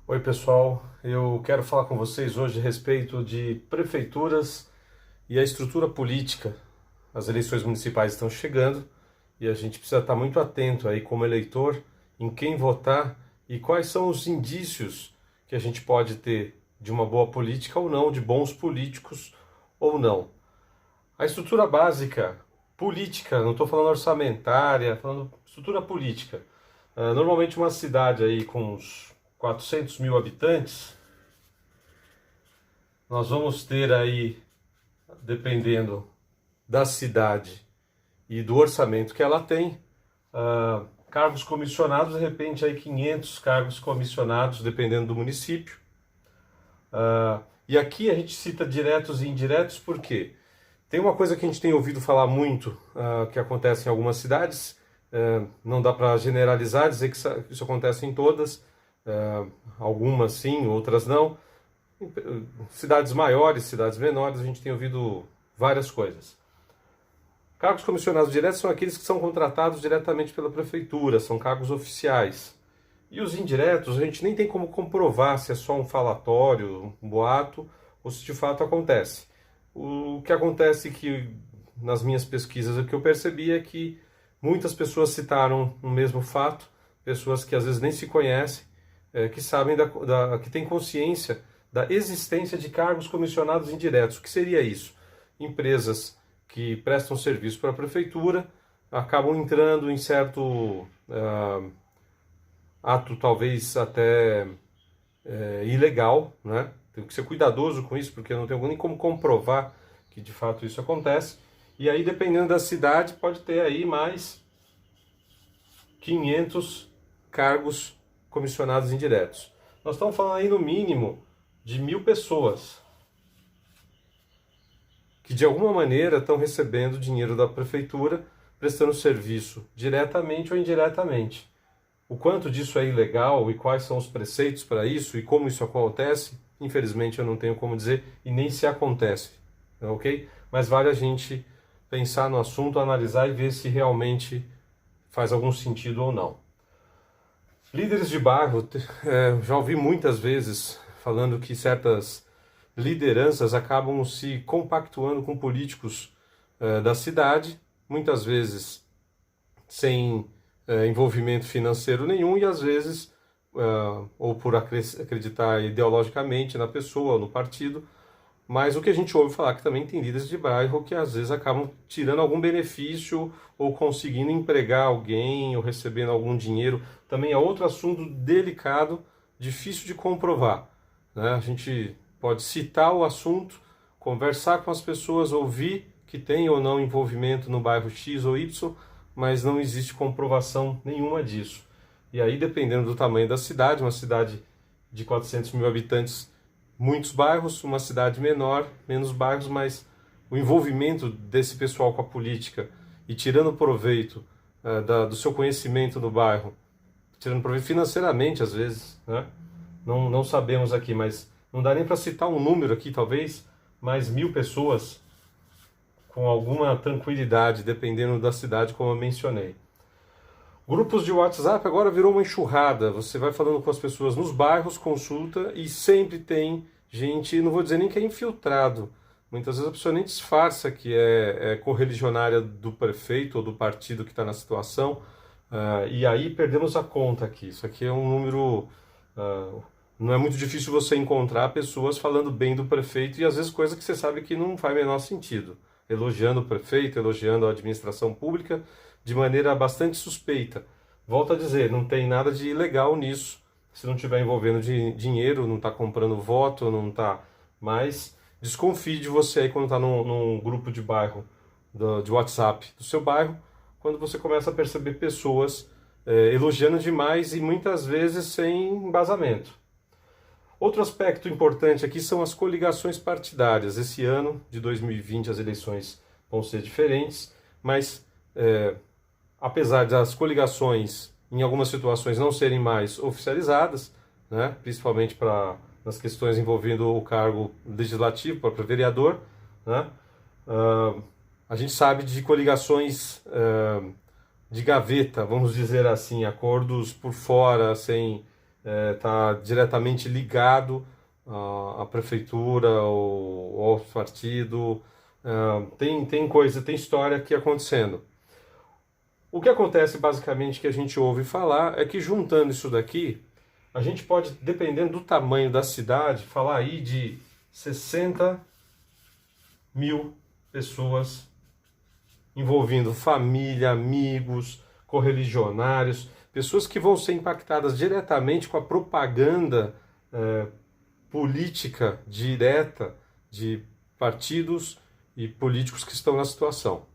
Oi, pessoal. Eu quero falar com vocês hoje a respeito de prefeituras e a estrutura política. As eleições municipais estão chegando e a gente precisa estar muito atento aí como eleitor em quem votar e quais são os indícios que a gente pode ter de uma boa política ou não, de bons políticos ou não. A estrutura básica política, não estou falando orçamentária, falando estrutura política. Normalmente uma cidade aí com uns 400 mil habitantes, nós vamos ter aí, dependendo da cidade e do orçamento que ela tem, cargos comissionados, de repente aí 500 cargos comissionados, dependendo do município. E aqui a gente cita diretos e indiretos porque tem uma coisa que a gente tem ouvido falar muito, que acontece em algumas cidades, não dá para generalizar, dizer que isso acontece em todas, algumas sim, outras não. Em cidades maiores, cidades menores, a gente tem ouvido várias coisas. Cargos comissionados diretos são aqueles que são contratados diretamente pela prefeitura, são cargos oficiais. E os indiretos, a gente nem tem como comprovar se é só um falatório, um boato, ou se de fato acontece. O que acontece que, nas minhas pesquisas, o que eu percebi é que muitas pessoas citaram o mesmo fato, pessoas que às vezes nem se conhecem, que sabem, que têm consciência da existência de cargos comissionados indiretos. O que seria isso? Empresas que prestam serviço para a prefeitura acabam entrando em certo ato talvez até ilegal, né? Tem que ser cuidadoso com isso, porque eu não tenho nem como comprovar que de fato isso acontece. E aí, dependendo da cidade, pode ter aí mais 500 cargos comissionados indiretos. Nós estamos falando aí no mínimo de 1.000 pessoas que de alguma maneira estão recebendo dinheiro da prefeitura, prestando serviço diretamente ou indiretamente. O quanto disso é ilegal e quais são os preceitos para isso e como isso acontece, infelizmente eu não tenho como dizer e nem se acontece, ok? Mas vale a gente pensar no assunto, analisar e ver se realmente faz algum sentido ou não. Líderes de bairro, já ouvi muitas vezes falando que certas lideranças acabam se compactuando com políticos da cidade, muitas vezes sem envolvimento financeiro nenhum e às vezes, ou por acreditar ideologicamente na pessoa, no partido, mas o que a gente ouve falar que também tem líderes de bairro que às vezes acabam tirando algum benefício ou conseguindo empregar alguém ou recebendo algum dinheiro. Também é outro assunto delicado, difícil de comprovar, né? A gente pode citar o assunto, conversar com as pessoas, ouvir que tem ou não envolvimento no bairro X ou Y, mas não existe comprovação nenhuma disso. E aí, dependendo do tamanho da cidade, uma cidade de 400 mil habitantes, muitos bairros, uma cidade menor, menos bairros, mas o envolvimento desse pessoal com a política e tirando proveito do seu conhecimento no bairro, tirando proveito financeiramente às vezes, né? Não sabemos aqui, mas não dá nem para citar um número aqui, talvez, mais 1.000 pessoas com alguma tranquilidade, dependendo da cidade, como eu mencionei. Grupos de WhatsApp agora virou uma enxurrada. Você vai falando com as pessoas nos bairros, consulta, e sempre tem gente, não vou dizer nem que é infiltrado. Muitas vezes a pessoa nem disfarça que é correligionária do prefeito ou do partido que está na situação. E aí perdemos a conta aqui. Isso aqui é um número. Não é muito difícil você encontrar pessoas falando bem do prefeito e às vezes coisa que você sabe que não faz o menor sentido. Elogiando o prefeito, elogiando a administração pública de maneira bastante suspeita. Volto a dizer, não tem nada de ilegal nisso. Se não estiver envolvendo dinheiro, não está comprando voto, não está. Mas desconfie de você aí quando está num grupo de bairro, de WhatsApp do seu bairro, quando você começa a perceber pessoas elogiando demais e muitas vezes sem embasamento. Outro aspecto importante aqui são as coligações partidárias. Esse ano de 2020 as eleições vão ser diferentes, mas apesar das coligações em algumas situações não serem mais oficializadas, né, principalmente nas questões envolvendo o cargo legislativo para vereador, né, a gente sabe de coligações de gaveta, vamos dizer assim, acordos por fora, sem está diretamente ligado à prefeitura ou ao partido. Tem coisa, tem história aqui acontecendo. O que acontece basicamente que a gente ouve falar é que juntando isso daqui, a gente pode, dependendo do tamanho da cidade, falar aí de 60 mil pessoas envolvendo família, amigos, correligionários, pessoas que vão ser impactadas diretamente com a propaganda política direta de partidos e políticos que estão na situação.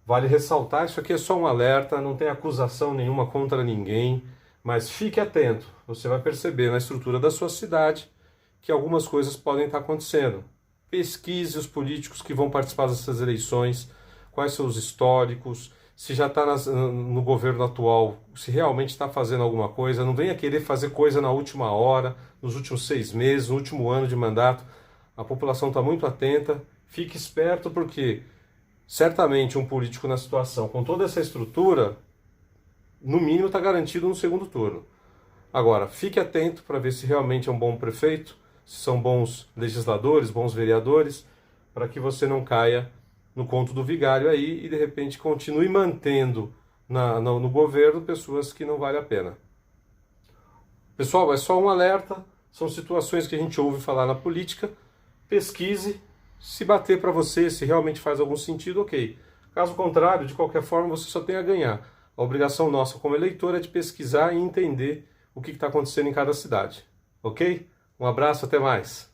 Vale ressaltar, isso aqui é só um alerta, não tem acusação nenhuma contra ninguém, mas fique atento, você vai perceber na estrutura da sua cidade que algumas coisas podem estar acontecendo. Pesquise os políticos que vão participar dessas eleições, quais são os históricos, se já está no governo atual, se realmente está fazendo alguma coisa, não venha querer fazer coisa na última hora, nos últimos 6 meses, no último ano de mandato. A população está muito atenta, fique esperto porque certamente um político na situação, com toda essa estrutura, no mínimo está garantido no segundo turno. Agora, fique atento para ver se realmente é um bom prefeito, se são bons legisladores, bons vereadores, para que você não caia no conto do vigário aí e de repente continue mantendo no governo pessoas que não vale a pena. Pessoal, é só um alerta, são situações que a gente ouve falar na política, pesquise, se bater para você, se realmente faz algum sentido, ok. Caso contrário, de qualquer forma, você só tem a ganhar. A obrigação nossa como eleitor é de pesquisar e entender o que está acontecendo em cada cidade, ok? Um abraço, até mais!